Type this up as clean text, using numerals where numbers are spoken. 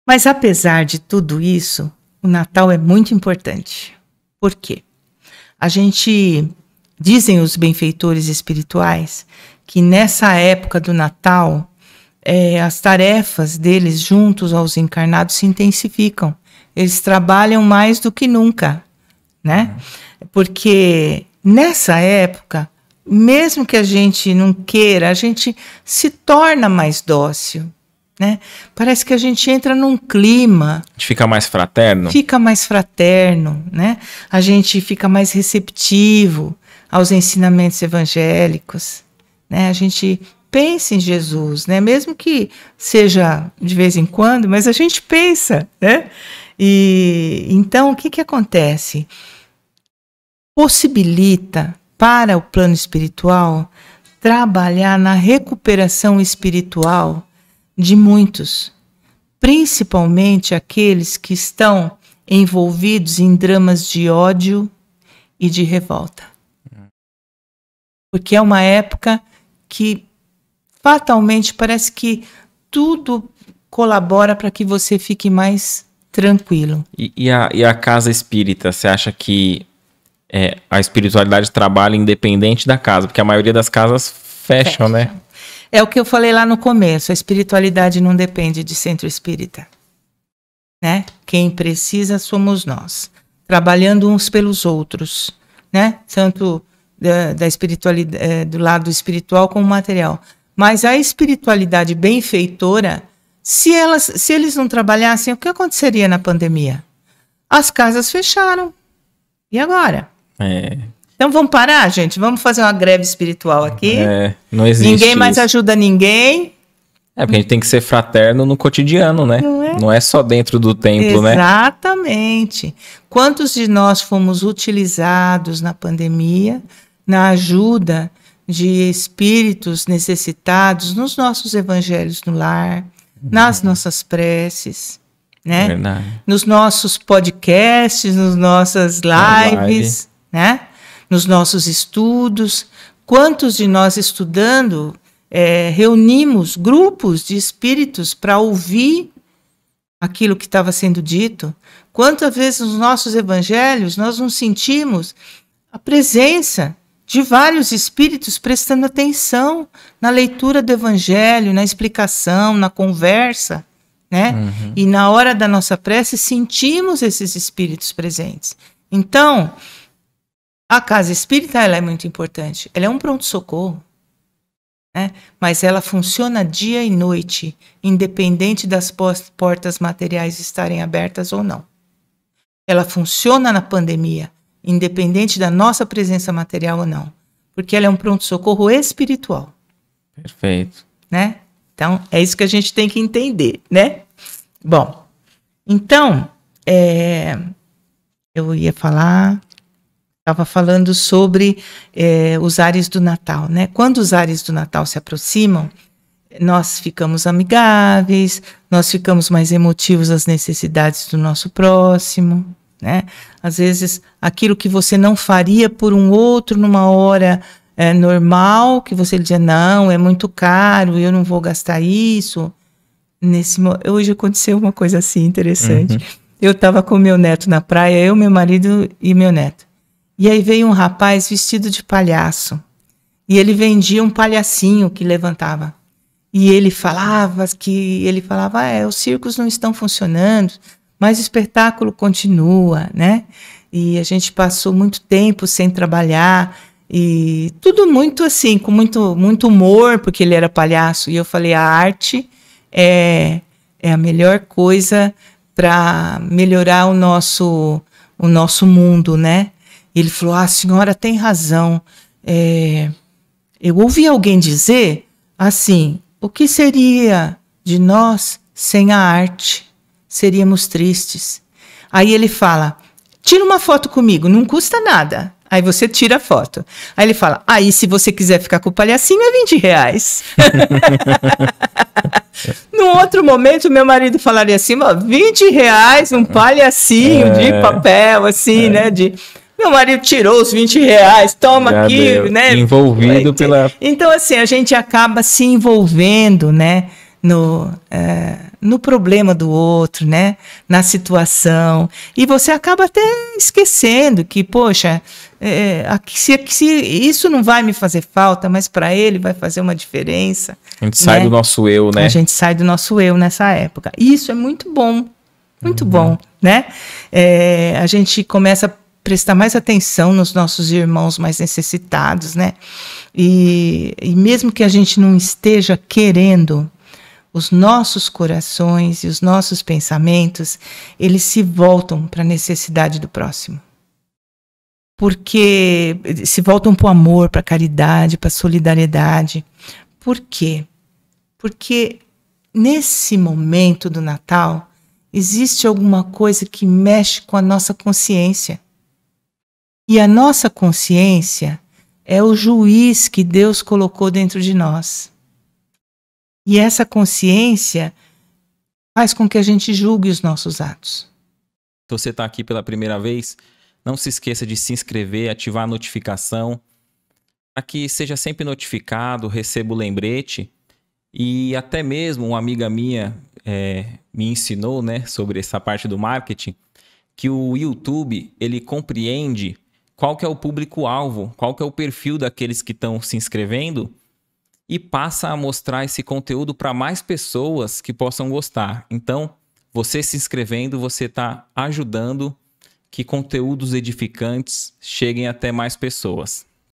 Mas apesar de tudo isso, o Natal é muito importante. Por quê? Dizem os benfeitores espirituais que nessa época do Natal, as tarefas deles juntos aos encarnados se intensificam. Eles trabalham mais do que nunca, né? Porque nessa época, mesmo que a gente não queira, a gente se torna mais dócil, né? Parece que a gente entra num clima. A gente fica mais fraterno. Fica mais fraterno, né? A gente fica mais receptivo aos ensinamentos evangélicos, né? A gente pensa em Jesus, né? Mesmo que seja de vez em quando, mas a gente pensa, né? E então o que acontece? Possibilita para o plano espiritual trabalhar na recuperação espiritual de muitos, principalmente aqueles que estão envolvidos em dramas de ódio e de revolta. Porque é uma época que fatalmente parece que tudo colabora para que você fique mais tranquilo. E a casa espírita, você acha que a espiritualidade trabalha independente da casa? Porque a maioria das casas fecham, né? É o que eu falei lá no começo, a espiritualidade não depende de centro espírita, né? Quem precisa somos nós, trabalhando uns pelos outros, né? Tanto da espiritualidade, do lado espiritual como material. Mas a espiritualidade benfeitora, se eles não trabalhassem, o que aconteceria na pandemia? As casas fecharam. E agora? Então vamos parar, gente? Vamos fazer uma greve espiritual aqui? Não existe ninguém mais isso. ajuda ninguém. Porque a gente tem que ser fraterno no cotidiano, né? Não é só dentro do templo, né? Exatamente. Quantos de nós fomos utilizados na pandemia na ajuda de espíritos necessitados nos nossos evangelhos no lar, nas nossas preces, né? Verdade. Nos nossos podcasts, nas nossas lives, né? Nos nossos estudos. Quantos de nós estudando reunimos grupos de espíritos para ouvir aquilo que estava sendo dito? Quantas vezes nos nossos evangelhos nós não sentimos a presença de vários espíritos prestando atenção na leitura do evangelho, na explicação, na conversa, né? E na hora da nossa prece sentimos esses espíritos presentes. Então, a casa espírita ela é muito importante. Ela é um pronto-socorro, né? Mas ela funciona dia e noite, independente das portas materiais estarem abertas ou não. Ela funciona na pandemia, independente da nossa presença material ou não, porque ela é um pronto-socorro espiritual. Perfeito. Né? Então, é isso que a gente tem que entender, né? Bom, então, eu ia falar... Estava falando sobre os ares do Natal, né? Quando os ares do Natal se aproximam, nós ficamos amigáveis, nós ficamos mais emotivos às necessidades do nosso próximo, né? Às vezes, aquilo que você não faria por um outro numa hora normal, que você dizia, não, é muito caro, eu não vou gastar isso. Hoje aconteceu uma coisa assim interessante. Eu estava com meu neto na praia, eu, meu marido e meu neto. E aí veio um rapaz vestido de palhaço. E ele vendia um palhacinho que levantava. E ele falava os circos não estão funcionando, mas o espetáculo continua, né? E a gente passou muito tempo sem trabalhar. E tudo muito assim, com muito humor, porque ele era palhaço. E eu falei, a arte é a melhor coisa para melhorar o nosso mundo, né? Ele falou, a senhora tem razão. Eu ouvi alguém dizer assim, o que seria de nós sem a arte? Seríamos tristes. Aí ele fala, tira uma foto comigo, não custa nada. Aí você tira a foto. Aí ele fala, aí se você quiser ficar com o palhacinho é R$20. Num outro momento, meu marido falaria assim, R$20 um palhacinho de papel, assim, né? Meu marido tirou os R$20, toma já aqui, né? Envolvido pela... Então, assim, a gente acaba se envolvendo, né? no problema do outro, né? Na situação. E você acaba até esquecendo que, poxa, se isso não vai me fazer falta, mas para ele vai fazer uma diferença. A gente sai do nosso eu, né? A gente sai do nosso eu nessa época. E isso é muito bom. Muito bom, né? A gente começa a prestar mais atenção nos nossos irmãos mais necessitados, né? E mesmo que a gente não esteja querendo, os nossos corações e os nossos pensamentos, eles se voltam para a necessidade do próximo. Porque se voltam para o amor, para a caridade, para a solidariedade. Por quê? Porque nesse momento do Natal, existe alguma coisa que mexe com a nossa consciência. E a nossa consciência é o juiz que Deus colocou dentro de nós. E essa consciência faz com que a gente julgue os nossos atos. Se você está aqui pela primeira vez, não se esqueça de se inscrever, ativar a notificação, para que seja sempre notificado, receba o lembrete. E até mesmo uma amiga minha me ensinou, né, sobre essa parte do marketing, que o YouTube, ele compreende qual que é o público-alvo, qual que é o perfil daqueles que estão se inscrevendo e passa a mostrar esse conteúdo para mais pessoas que possam gostar. Então, você se inscrevendo, você está ajudando que conteúdos edificantes cheguem até mais pessoas.